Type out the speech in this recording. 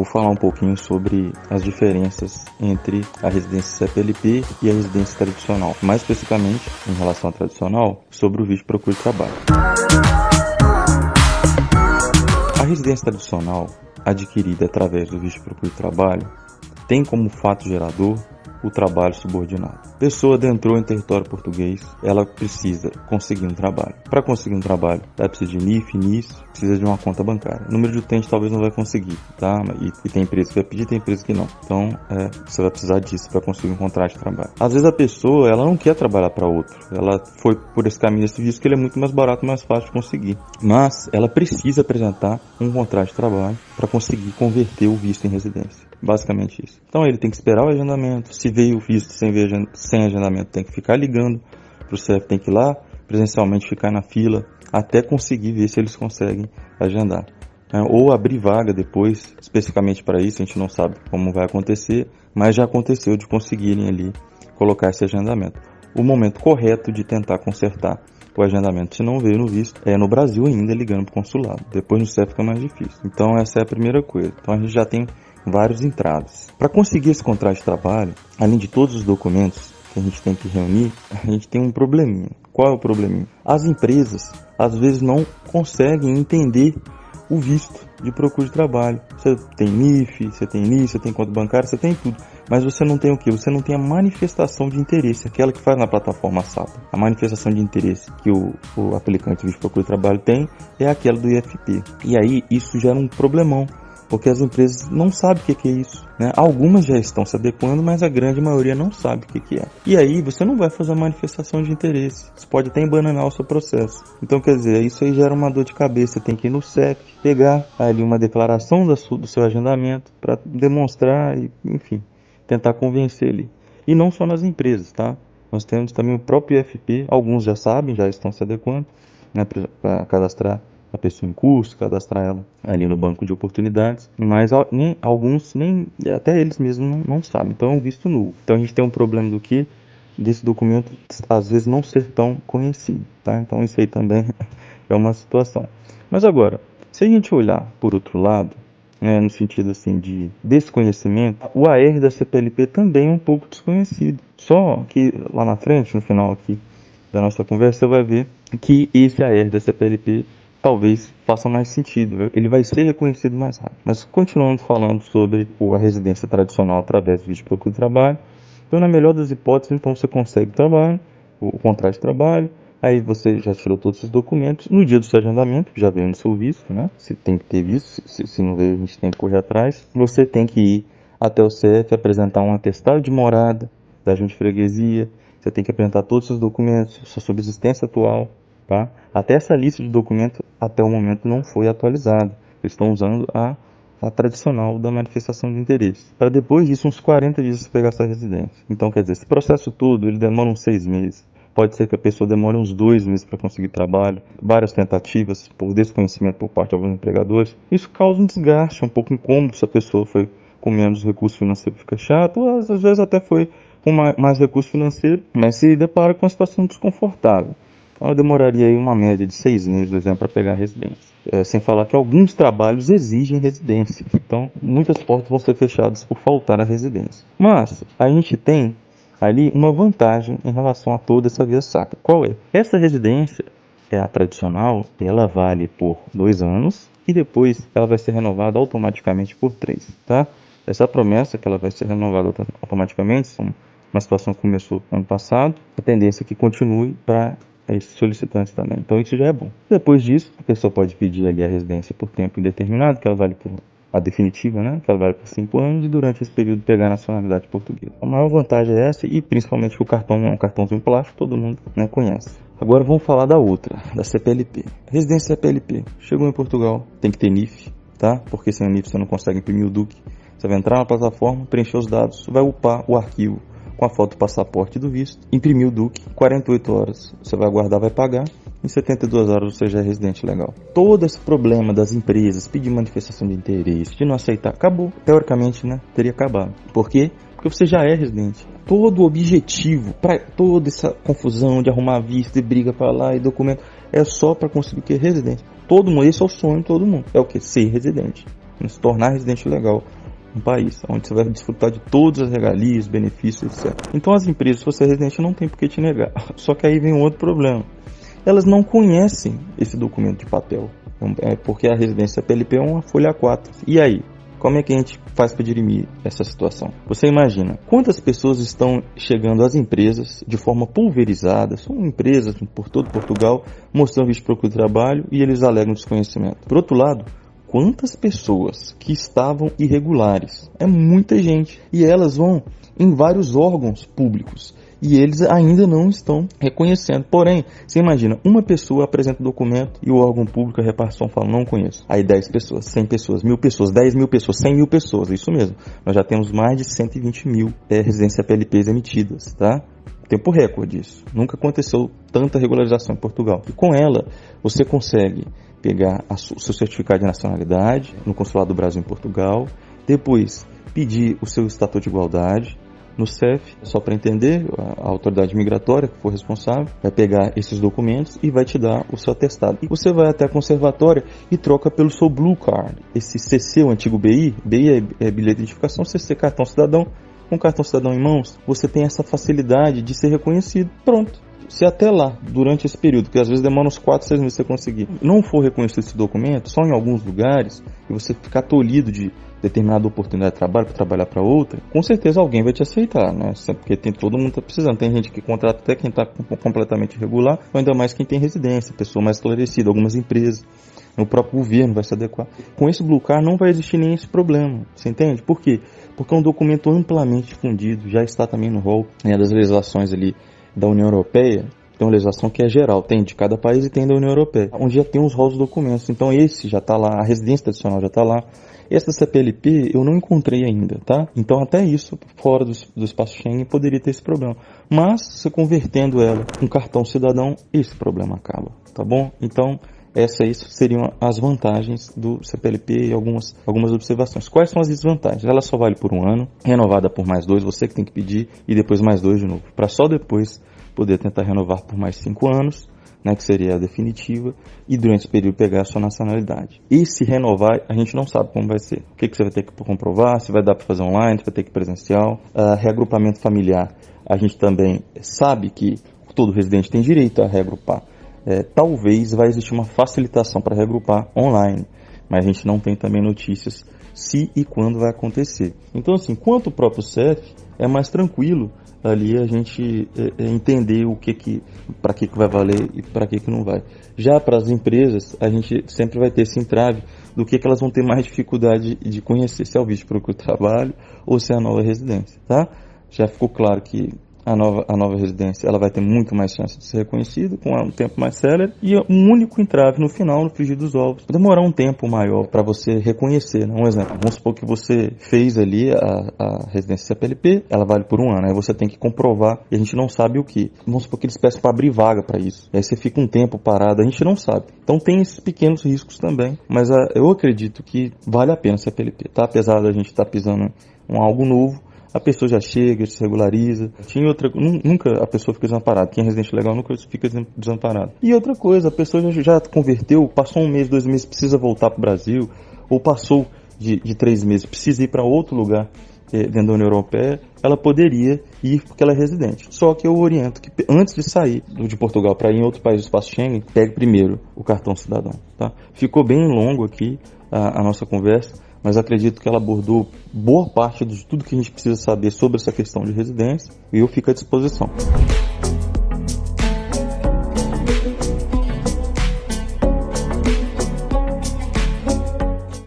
vou falar um pouquinho sobre as diferenças entre a residência CPLP e a residência tradicional. Mais especificamente, em relação à tradicional, sobre o visto de procura de trabalho. A residência tradicional, adquirida através do visto de procura de trabalho, tem como fato gerador o trabalho subordinado. A pessoa adentrou em território português, ela precisa conseguir um trabalho. Para conseguir um trabalho, ela precisa de NIF, NIS, precisa de uma conta bancária. O número de utentes talvez não vai conseguir, tá? E tem empresa que vai pedir, tem empresa que não. Então, você vai precisar disso para conseguir um contrato de trabalho. Às vezes a pessoa, ela não quer trabalhar para outro. Ela foi por esse caminho desse visto que ele é muito mais barato, mais fácil de conseguir. Mas ela precisa apresentar um contrato de trabalho para conseguir converter o visto em residência. Basicamente isso. Então ele tem que esperar o agendamento. Se veio o visto sem agendamento, tem que ficar ligando para o CEF, tem que ir lá presencialmente ficar na fila até conseguir ver se eles conseguem agendar. Ou abrir vaga depois, especificamente para isso, a gente não sabe como vai acontecer, mas já aconteceu de conseguirem ali colocar esse agendamento. O momento correto de tentar consertar o agendamento, se não veio no visto, é no Brasil ainda ligando para o consulado. Depois no CEF fica mais difícil. Então essa é a primeira coisa. Então a gente já tem vários entraves. Para conseguir esse contrato de trabalho, além de todos os documentos que a gente tem que reunir, a gente tem um probleminha. Qual é o probleminha? As empresas, às vezes, não conseguem entender o visto de procura de trabalho. Você tem NIF, você tem NIS, você tem conta bancária, você tem tudo. Mas você não tem o quê? Você não tem a manifestação de interesse, aquela que faz na plataforma SAP. A manifestação de interesse que o aplicante de visto de procura de trabalho tem é aquela do IFP. E aí, isso gera um problemão, porque as empresas não sabem o que é isso, né? Algumas já estão se adequando, mas a grande maioria não sabe o que é. E aí você não vai fazer a manifestação de interesse. Você pode até embananar o seu processo. Então, quer dizer, isso aí gera uma dor de cabeça. Você tem que ir no CEP, pegar ali uma declaração do seu agendamento para demonstrar e, enfim, tentar convencer ele. E não só nas empresas, tá? Nós temos também o próprio IFP. Alguns já sabem, já estão se adequando, né, para cadastrar a pessoa em curso, cadastrar ela ali no banco de oportunidades, mas alguns nem até eles mesmos não sabem, então é um visto nulo. Então a gente tem um problema do que desse documento às vezes não ser tão conhecido, tá? Então isso aí também é uma situação. Mas agora, se a gente olhar por outro lado, né, no sentido assim de desconhecimento, o AR da CPLP também é um pouco desconhecido. Só que lá na frente, no final aqui da nossa conversa, você vai ver que esse AR da CPLP talvez faça mais sentido, ele vai ser reconhecido mais rápido. Mas continuando falando sobre a residência tradicional através do visto de procura de trabalho, então na melhor das hipóteses, então você consegue trabalho, o contrato de trabalho, aí você já tirou todos os documentos, no dia do seu agendamento, já veio no seu visto, né? Você tem que ter visto, se não veio a gente tem que correr atrás, você tem que ir até o CEF, apresentar um atestado de morada da junta de freguesia, você tem que apresentar todos os seus documentos, sua subsistência atual, tá? Até essa lista de documentos, até o momento, não foi atualizada. Eles estão usando a tradicional da manifestação de interesse. Para depois disso, uns 40 dias você pegar essa residência. Então, quer dizer, esse processo todo, ele demora uns 6 meses. Pode ser que a pessoa demore uns 2 meses para conseguir trabalho. Várias tentativas por desconhecimento por parte de alguns empregadores. Isso causa um desgaste, um pouco incômodo se a pessoa foi com menos recurso financeiro, fica chato. Ou às vezes até foi com mais recurso financeiro, mas se depara com uma situação desconfortável. Então eu demoraria aí uma média de 6 meses, por exemplo, para pegar a residência. Sem falar que alguns trabalhos exigem residência. Então, muitas portas vão ser fechadas por faltar a residência. Mas, a gente tem ali uma vantagem em relação a toda essa via sacra. Qual é? Essa residência, é a tradicional, ela vale por 2 anos e depois ela vai ser renovada automaticamente por 3, tá? Essa promessa que ela vai ser renovada automaticamente, uma situação que começou ano passado, a tendência é que continue para esses solicitantes também. Então isso já é bom. Depois disso, a pessoa pode pedir ali a residência por tempo indeterminado, que ela vale por a definitiva, né? Que ela vale por 5 anos e durante esse período pegar a nacionalidade portuguesa. A maior vantagem é essa e principalmente que o cartão é um cartãozinho plástico, todo mundo, né, conhece. Agora vamos falar da outra, da CPLP. Residência CPLP. Chegou em Portugal, tem que ter NIF, tá? Porque sem o NIF você não consegue imprimir o DUC. Você vai entrar na plataforma, preencher os dados, vai upar o arquivo com a foto do passaporte e do visto, imprimir o DUC, 48 horas você vai aguardar, vai pagar, em 72 horas você já é residente legal. Todo esse problema das empresas, pedir manifestação de interesse, de não aceitar, acabou. Teoricamente, né, teria acabado. Por quê? Porque você já é residente. Todo o objetivo, para toda essa confusão de arrumar visto e briga para lá e documento, é só para conseguir o que? Residente. Todo mundo, esse é o sonho de todo mundo. É o que? Ser residente. se tornar residente legal no país, onde você vai desfrutar de todas as regalias, benefícios, etc. Então as empresas, se você é residente, não tem por que te negar. Só que aí vem um outro problema. Elas não conhecem esse documento de papel, porque a residência PLP é uma folha A4. E aí? Como é que a gente faz para dirimir essa situação? Você imagina quantas pessoas estão chegando às empresas de forma pulverizada, são empresas por todo Portugal, mostrando visto de procura de trabalho e eles alegam desconhecimento. Por outro lado, quantas pessoas que estavam irregulares? É muita gente. E elas vão em vários órgãos públicos. E eles ainda não estão reconhecendo. Porém, você imagina, uma pessoa apresenta o documento e o órgão público, a repartição, fala, não conheço. Aí 10 pessoas, 100 pessoas, 1000 pessoas, 10 mil pessoas, 100 mil pessoas, é isso mesmo. Nós já temos mais de 120 mil residências PLPs emitidas, tá? Tempo recorde isso. Nunca aconteceu tanta regularização em Portugal. E com ela, você consegue pegar o seu certificado de nacionalidade no Consulado do Brasil em Portugal, depois pedir o seu estatuto de igualdade, no CEF, só para entender, a autoridade migratória que for responsável vai pegar esses documentos e vai te dar o seu atestado. E você vai até a conservatória e troca pelo seu Blue Card. Esse CC, o antigo BI é bilhete de identificação, CC, cartão cidadão. Com o cartão cidadão em mãos, você tem essa facilidade de ser reconhecido. Pronto. Se até lá, durante esse período, que às vezes demora uns 4, 6 meses você conseguir, não for reconhecido esse documento, só em alguns lugares, e você ficar tolhido de determinada oportunidade de trabalho para trabalhar para outra, com certeza alguém vai te aceitar, né? Porque todo mundo está precisando. Tem gente que contrata até quem está completamente irregular, ou ainda mais quem tem residência, pessoa mais esclarecida, algumas empresas. O próprio governo vai se adequar. Com esse Blue Card não vai existir nem esse problema, você entende? Por quê? Porque é um documento amplamente difundido, já está também no rol das legislações ali da União Europeia. Tem uma legislação que é geral, tem de cada país e tem da União Europeia, onde já tem os rolos dos documentos. Então esse já está lá, a residência tradicional já está lá. Essa CPLP eu não encontrei ainda, tá? Então até isso, fora do espaço Schengen, poderia ter esse problema. Mas, você convertendo ela com cartão cidadão, esse problema acaba, tá bom? Então, essas seriam as vantagens do CPLP e algumas observações. Quais são as desvantagens? Ela só vale por um ano, renovada por mais 2, você que tem que pedir, e depois mais 2 de novo. Para só depois poder tentar renovar por mais 5 anos, né, que seria a definitiva, e durante esse período pegar a sua nacionalidade. E se renovar, a gente não sabe como vai ser. O que você vai ter que comprovar, se vai dar para fazer online, se vai ter que ir presencial. Reagrupamento familiar, a gente também sabe que todo residente tem direito a reagrupar. Talvez vai existir uma facilitação para reagrupar online, mas a gente não tem também notícias se e quando vai acontecer. Então, assim, quanto o próprio CEF, é mais tranquilo ali a gente entender para que vai valer e para que não vai. Já para as empresas, a gente sempre vai ter esse entrave do que elas vão ter mais dificuldade de conhecer, se é o visto de procura de trabalho ou se é a nova residência, tá? Já ficou claro que a nova residência ela vai ter muito mais chance de ser reconhecida, com um tempo mais célere, e um único entrave no final, no frigir dos ovos. Vai demorar um tempo maior para você reconhecer, né? Um exemplo, vamos supor que você fez ali a residência CPLP, ela vale por um ano, aí você tem que comprovar, e a gente não sabe o que. Vamos supor que eles peçam para abrir vaga para isso, e aí você fica um tempo parado, a gente não sabe. Então tem esses pequenos riscos também, mas eu acredito que vale a pena CPLP, tá? Apesar da gente estar pisando em algo novo, a pessoa já chega, se regulariza. Nunca a pessoa fica desamparada. Quem é residente legal nunca fica desamparado. E outra coisa, a pessoa já converteu, passou 1 mês, 2 meses, precisa voltar para o Brasil, ou passou de 3 meses, precisa ir para outro lugar dentro da União Europeia, ela poderia ir porque ela é residente. Só que eu oriento que antes de sair de Portugal para ir em outro país do espaço Schengen, pegue primeiro o cartão cidadão. Tá? Ficou bem longo aqui a nossa conversa, mas acredito que ela abordou boa parte de tudo que a gente precisa saber sobre essa questão de residência, e eu fico à disposição.